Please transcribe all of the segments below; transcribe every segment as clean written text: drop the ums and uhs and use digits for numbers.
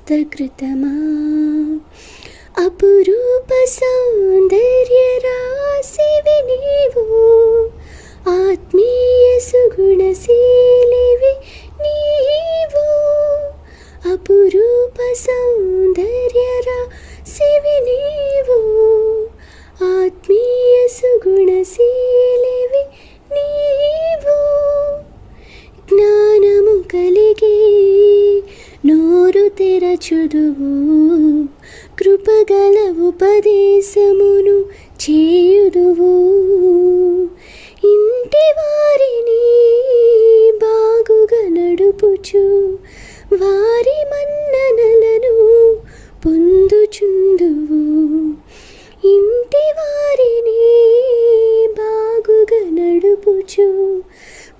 హస్తకృతమా అపురూప సౌందర్య రాశివి నీవు ఆత్మీయ సుగుణశీలివి నీవు అపురూప సౌందర్య రాశివి నీవు ఆత్మీయ సుగుణశీలివి నీవు జ్ఞానము కలిగి నోరు తెరచుదువు కృపగల ఉపదేశమును చేయుదువు ఇంటి వారిని బాగుగా నడుపుచు వారి మన్ననలను పొందుచుందువు ఇంటి వారిని బాగుగా నడుపుచు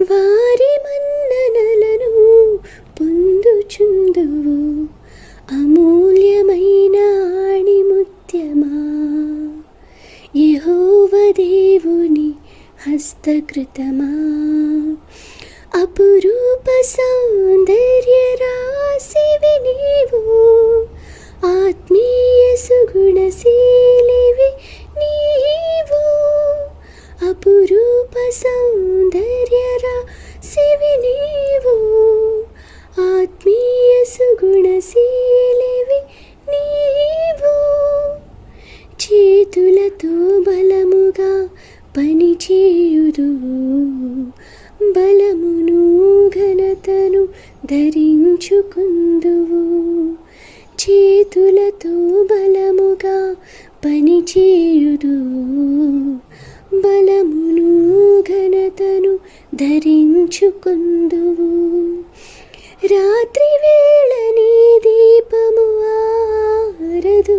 వారి మన్ననలను పొందుచుందువు అమూల్యమైన ఆణిముత్యమా యెహోవా దేవుని హస్తకృతమా అపురూప సౌందర్య రాశివి నీవు ఆత్మీయ సుగుణశీలివి నీవు అపురూప సౌందర్య రాశివి నీవు ఆత్మీయ సుగుణశీలివి నీవు చేతులతో బలముగా పనిచేయుదువు బలమును ఘనతను ధరించుకుందువు చేతులతో బలముగా పనిచేయుదువు బలమును ఘనతను ధరించుకుందువు రాత్రి వేళ నీ దీపము ఆరదు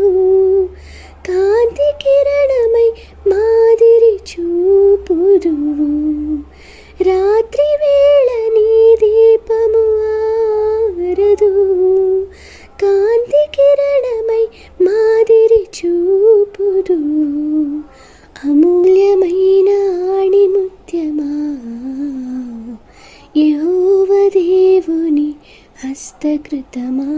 కాంతి కిరణమై మాదిరి చూపుదువు రాత్రి వేళ నీ దీపము ఆరదు కాంతి కిరణమై మాదిరి చూపుదువు అమూల్యమైన ఆణిముత్యమా యెహోవా దేవుని హస్తకృతమా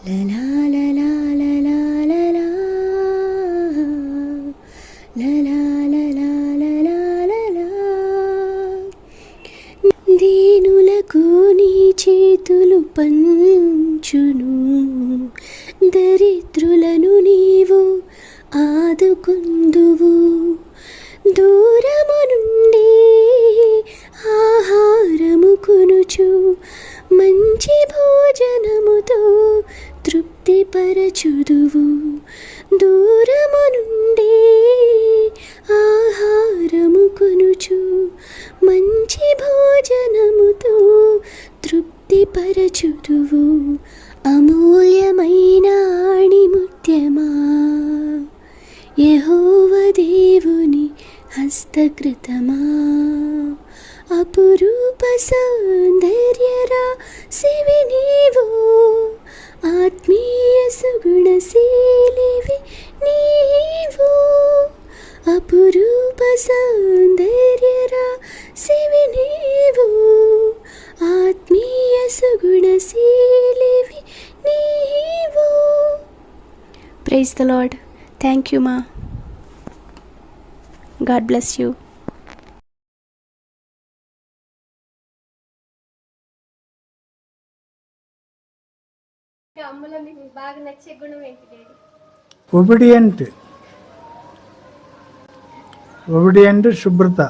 లలా లలా లలా లలా లలా లలా లలా లలా దీనులకు నీ చేతులు పంచును దరిద్రులను నీవు ఆదుకుందువు దూరము నుండి ఆహారము కొనుచు మంచి భోజనముతో తృప్తిపరచుదువు దూరము నుండి ఆహారము కొనుచు మంచి భోజనముతో తృప్తిపరచుదువు అమూల్యమైన ఆణిముత్యమా యెహోవా దేవుని హస్తకృతమా అపురూప సౌందర్య రాశివి నీవు ఆత్మీయ సుగుణశీలివి నీవు అపురూప సౌందర్య రాశివి నీవు ఆత్మీయ సుగుణశీలివి నీవు. Praise the lord. Thank you మా. God bless you. ఒబిడియంట్ శుభ్రత,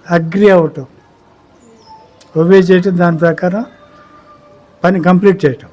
అగ్రి అవటం, ఒబే చేయటం, దాని ప్రకారం పని కంప్లీట్ చేయటం.